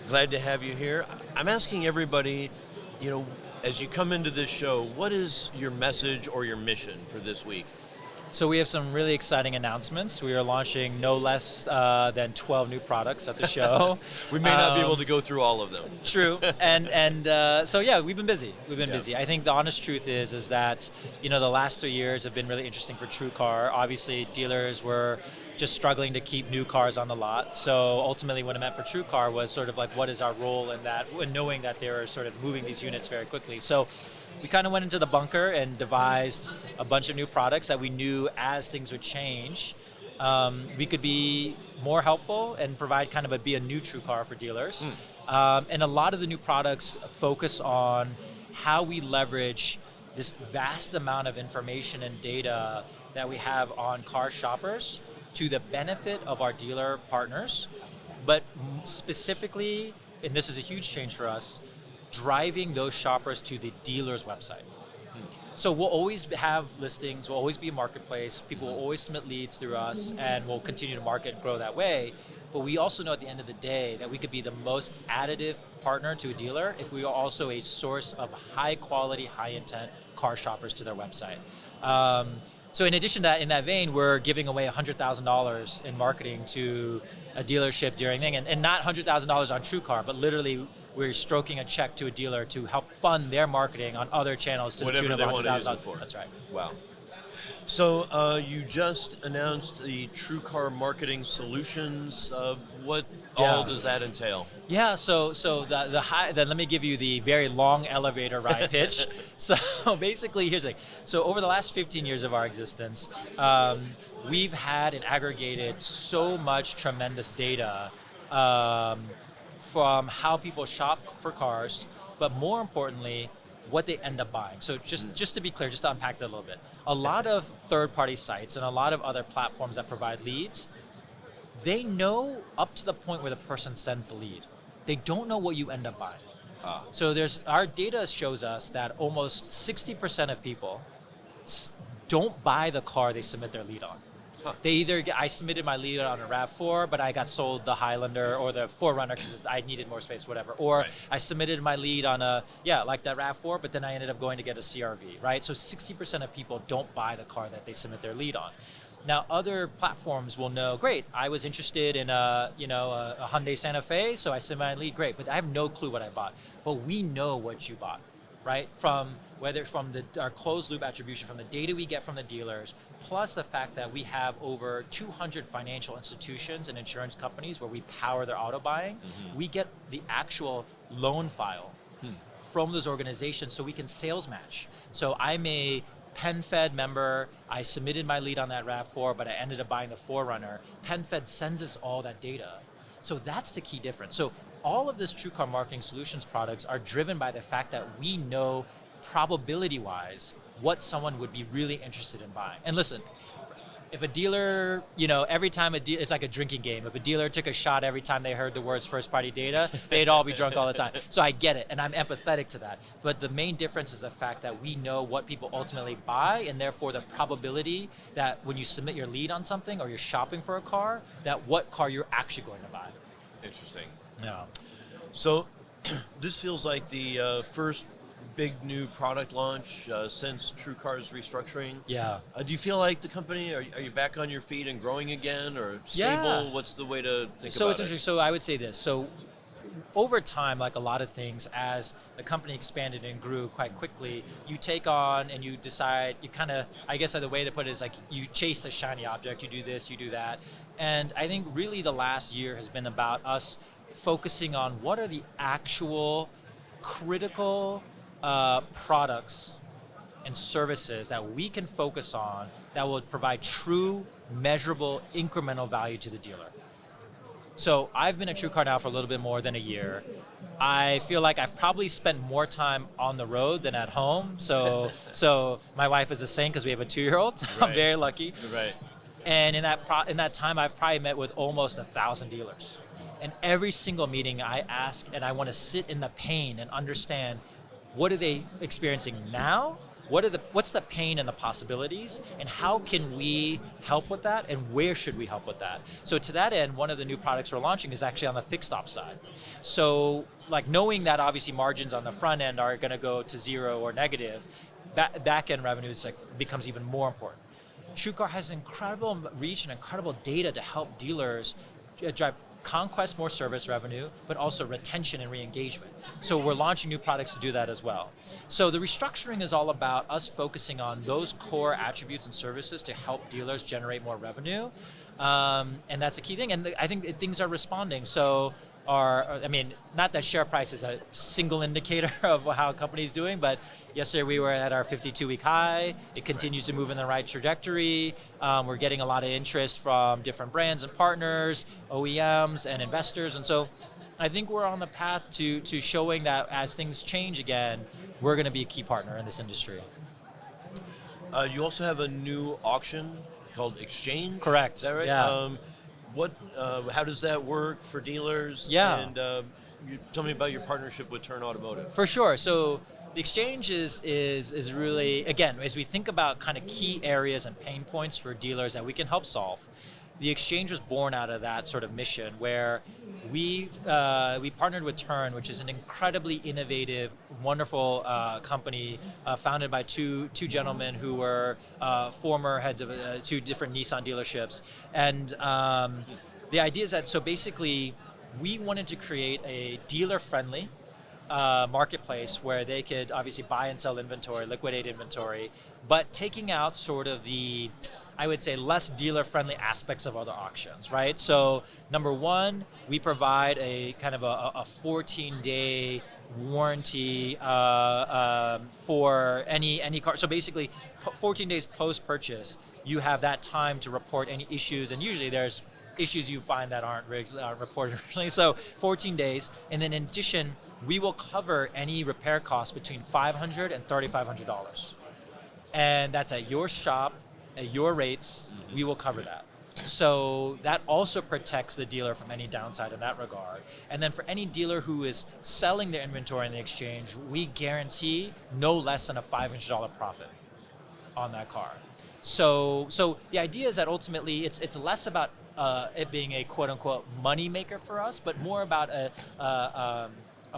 Glad to have you here. I'm asking everybody, as you come into this show, what is your message or your mission for this week? So we have some really exciting announcements. We are launching no less than 12 new products at the show. We may not be able to go through all of them. True, so yeah, we've been busy. Busy. I think the honest truth is that the last 3 years have been really interesting for TrueCar. Obviously, dealers were just struggling to keep new cars on the lot. So ultimately, what it meant for TrueCar was sort of like, what is our role in that, and knowing that they were sort of moving these units very quickly. So we kind of went into the bunker and devised a bunch of new products that we knew as things would change, we could be more helpful and provide be a new TrueCar for dealers. And a lot of the new products focus on how we leverage this vast amount of information and data that we have on car shoppers to the benefit of our dealer partners, but specifically, and this is a huge change for us, driving those shoppers to the dealer's website. So we'll always have listings, we'll always be a marketplace, people will always submit leads through us, and we'll continue to market and grow that way. But we also know at the end of the day that we could be the most additive partner to a dealer if we are also a source of high quality, high intent car shoppers to their website. So in addition to that, in that vein, we're giving away $100,000 in marketing to a dealership during thing, and not $100,000 on TrueCar, but literally we're stroking a check to a dealer to help fund their marketing on other channels to whatever the tune they of want to use $100,000. it for. That's right. Wow. So you just announced the TrueCar Marketing Solutions. What all does that entail? Yeah, so the high. Then let me give you the very long elevator ride pitch. So basically, here's the thing. So over the last 15 years of our existence, we've had and aggregated so much tremendous data from how people shop for cars, but more importantly, what they end up buying. So just to be clear, just to unpack that a little bit, a lot of third-party sites and a lot of other platforms that provide leads, they know up to the point where the person sends the lead. They don't know what you end up buying. So our data shows us that almost 60% of people don't buy the car they submit their lead on. They either I submitted my lead on a RAV4, but I got sold the Highlander or the 4Runner because I needed more space, whatever. Or I submitted my lead on like that RAV4, but then I ended up going to get a CRV, right? So 60% of people don't buy the car that they submit their lead on. Now, other platforms will know, great, I was interested in a Hyundai Santa Fe, so I submitted my lead, great, but I have no clue what I bought. But we know what you bought, right? Whether from our closed loop attribution, from the data we get from the dealers, plus the fact that we have over 200 financial institutions and insurance companies where we power their auto buying, we get the actual loan file from those organizations so we can sales match. So I'm a PenFed member, I submitted my lead on that RAV4, but I ended up buying the 4Runner. PenFed sends us all that data. So that's the key difference. So all of this TrueCar Marketing Solutions products are driven by the fact that we know probability-wise what someone would be really interested in buying. And listen, if a dealer, every time it's like a drinking game. If a dealer took a shot every time they heard the words first-party data, they'd all be drunk all the time. So I get it, and I'm empathetic to that. But the main difference is the fact that we know what people ultimately buy, and therefore the probability that when you submit your lead on something or you're shopping for a car, that what car you're actually going to buy. Interesting. Yeah. So this feels like the first big new product launch since TrueCar's restructuring. Yeah. Do you feel like the company, are you back on your feet and growing again, or stable? Yeah. What's the way to think about it? So it's interesting. So I would say this. So over time, like a lot of things, as the company expanded and grew quite quickly, you take on and you decide, I guess the way to put it is like you chase a shiny object, you do this, you do that. And I think really the last year has been about us focusing on what are the actual critical products and services that we can focus on that will provide true, measurable, incremental value to the dealer. So I've been at TrueCar now for a little bit more than a year. I feel like I've probably spent more time on the road than at home. So my wife is a saint because we have a 2-year-old. So Right. I'm very lucky. Right. And in that time, I've probably met with almost 1,000 dealers. And every single meeting I ask, and I want to sit in the pain and understand what are they experiencing now, what's the pain and the possibilities, and how can we help with that, and where should we help with that? So to that end, one of the new products we're launching is actually on the fixed op side. So like knowing that obviously margins on the front end are going to go to zero or negative, back end revenues becomes even more important. TrueCar has incredible reach and incredible data to help dealers drive conquest, more service revenue, but also retention and re-engagement. So we're launching new products to do that as well. So the restructuring is all about us focusing on those core attributes and services to help dealers generate more revenue. And that's a key thing. And I think things are responding. So not that share price is a single indicator of how a company is doing, but yesterday we were at our 52-week high. It continues to move in the right trajectory. We're getting a lot of interest from different brands and partners, OEMs and investors. And so I think we're on the path to showing that as things change again, we're going to be a key partner in this industry. You also have a new auction called Exchange? Correct. Is that right? Yeah. How does that work for dealers? Yeah. And you tell me about your partnership with Turn Automotive. For sure. So the Exchange is really, again, as we think about kind of key areas and pain points for dealers that we can help solve, the Exchange was born out of that sort of mission where we partnered with Turn, which is an incredibly innovative, wonderful company founded by two gentlemen who were former heads of two different Nissan dealerships. And the idea is that, so basically, we wanted to create a dealer-friendly marketplace where they could obviously buy and sell inventory, liquidate inventory, but taking out sort of the, I would say, less dealer-friendly aspects of other auctions, right? So number one, we provide a kind of a 14-day warranty for any car. So basically, 14 days post-purchase, you have that time to report any issues, and usually there's issues you find that aren't reported originally. So 14 days, and then in addition, we will cover any repair costs between $500 and $3,500. And that's at your shop, at your rates, we will cover that. So that also protects the dealer from any downside in that regard. And then for any dealer who is selling their inventory in the Exchange, we guarantee no less than a $500 profit on that car. So the idea is that ultimately it's less about it being a quote-unquote money maker for us, but more about a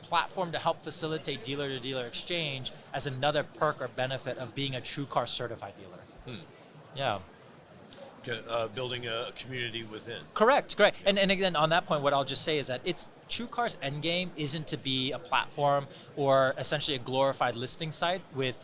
platform to help facilitate dealer-to-dealer exchange as another perk or benefit of being a TrueCar certified dealer. Yeah. Building a community within. Correct. And again, on that point, what I'll just say is that TrueCar's endgame isn't to be a platform or essentially a glorified listing site with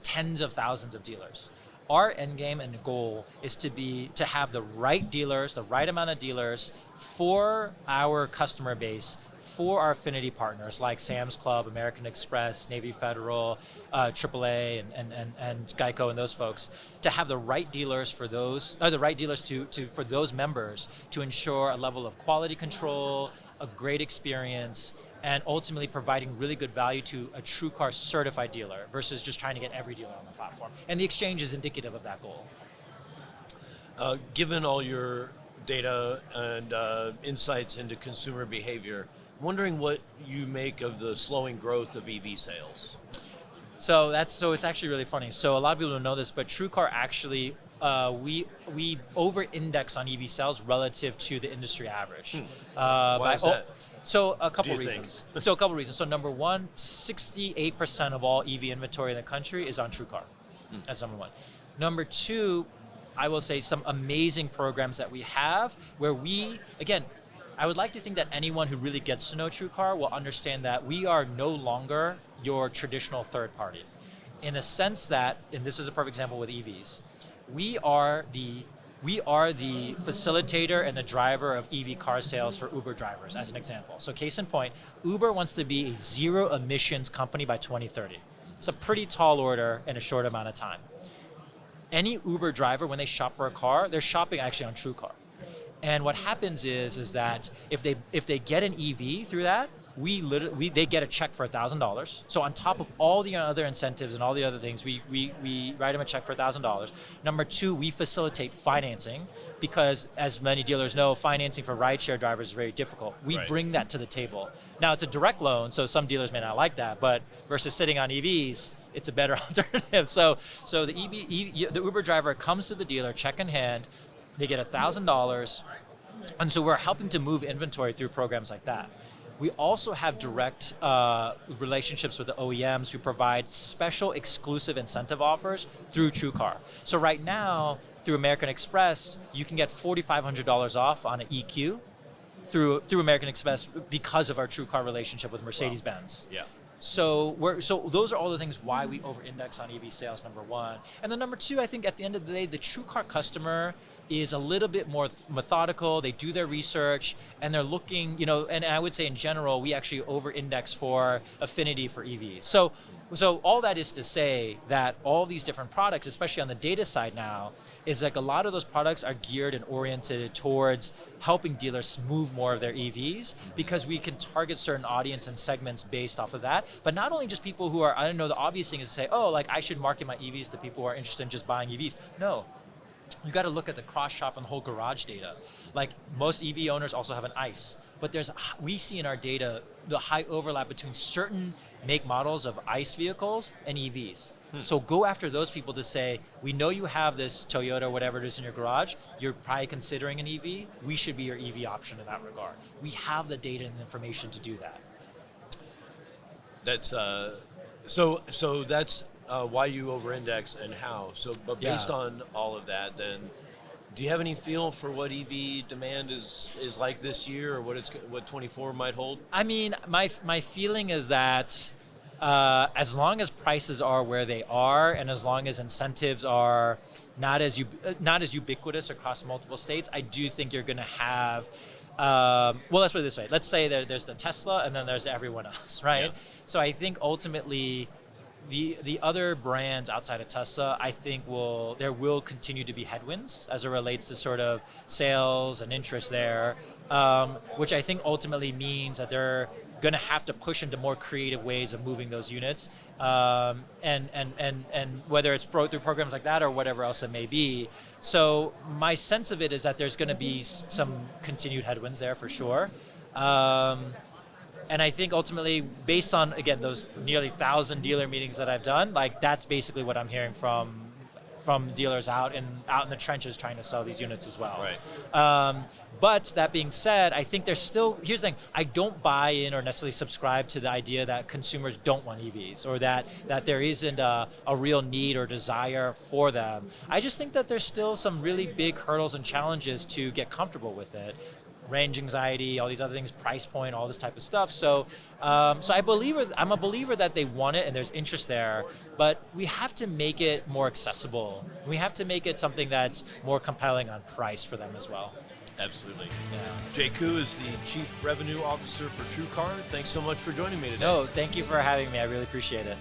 tens of thousands of dealers. Our end game and goal is to have the right dealers, the right amount of dealers for our customer base, for our affinity partners like Sam's Club, American Express, Navy Federal, AAA, and Geico, and those folks, to have the right dealers for those, or the right dealers for those members to ensure a level of quality control, a great experience, and ultimately providing really good value to a TrueCar certified dealer versus just trying to get every dealer on the platform. And the Exchange is indicative of that goal. Given all your data and insights into consumer behavior, I'm wondering what you make of the slowing growth of EV sales. So it's actually really funny. So a lot of people don't know this, but TrueCar actually we over-index on EV sales relative to the industry average. Why is that? So a couple reasons. So number one, 68% of all EV inventory in the country is on TrueCar. That's number one. Number two, I will say some amazing programs that we have where I would like to think that anyone who really gets to know TrueCar will understand that we are no longer your traditional third party. In the sense that, and this is a perfect example with EVs, we are the facilitator and the driver of EV car sales for Uber drivers, as an example. So case in point, Uber wants to be a zero emissions company by 2030. It's a pretty tall order in a short amount of time. Any Uber driver, when they shop for a car, they're shopping actually on TrueCar. And what happens is that if they get an EV through that, they get a check for $1,000. So on top of all the other incentives and all the other things, we write them a check for $1,000. Number two, we facilitate financing because, as many dealers know, financing for rideshare drivers is very difficult. We bring that to the table. Now it's a direct loan, so some dealers may not like that, but versus sitting on EVs, it's a better alternative. So the Uber driver comes to the dealer, check in hand, they get $1,000, and so we're helping to move inventory through programs like that. We also have direct relationships with the OEMs who provide special exclusive incentive offers through TrueCar. So right now, through American Express, you can get $4,500 off on an EQ through American Express because of our TrueCar relationship with Mercedes-Benz. Yeah. So those are all the things why we over-index on EV sales, number one. And then number two, I think at the end of the day, the TrueCar customer is a little bit more methodical. They do their research and they're looking, and I would say in general, we actually over-index for affinity for EVs. So all that is to say that all these different products, especially on the data side now, is like a lot of those products are geared and oriented towards helping dealers move more of their EVs because we can target certain audience and segments based off of that. But not only just people who are, I don't know, the obvious thing is to say, oh, like I should market my EVs to people who are interested in just buying EVs. No. You got to look at the cross shop and the whole garage data. Like most EV owners also have an ICE, but we see in our data the high overlap between certain make models of ICE vehicles and EVs. So go after those people to say, we know you have this Toyota or whatever it is in your garage, you're probably considering an EV, we should be your EV option in that regard. We have the data and information to do that. That's so that's why you over-index and how. So, but based on all of that, then, do you have any feel for what EV demand is like this year, or what 24 might hold? I mean, my feeling is that as long as prices are where they are, and as long as incentives are not as ubiquitous across multiple states, I do think you're going to have. Well, let's put it this way. Let's say there's the Tesla, and then there's everyone else, right? Yeah. So I think ultimately, the other brands outside of Tesla, I think there will continue to be headwinds as it relates to sort of sales and interest there, which I think ultimately means that they're going to have to push into more creative ways of moving those units, and whether it's through programs like that or whatever else it may be. So my sense of it is that there's going to be some continued headwinds there for sure. And I think ultimately, based on, again, those nearly 1,000 dealer meetings that I've done, like that's basically what I'm hearing from dealers out in the trenches trying to sell these units as well. Right. But that being said, I think here's the thing, I don't buy in or necessarily subscribe to the idea that consumers don't want EVs or that there isn't a real need or desire for them. I just think that there's still some really big hurdles and challenges to get comfortable with it. Range anxiety, all these other things, price point, all this type of stuff. So I'm a believer that they want it and there's interest there, but we have to make it more accessible. We have to make it something that's more compelling on price for them as well. Absolutely. Yeah. Jay Koo is the Chief Revenue Officer for TrueCar. Thanks so much for joining me today. No, thank you for having me. I really appreciate it.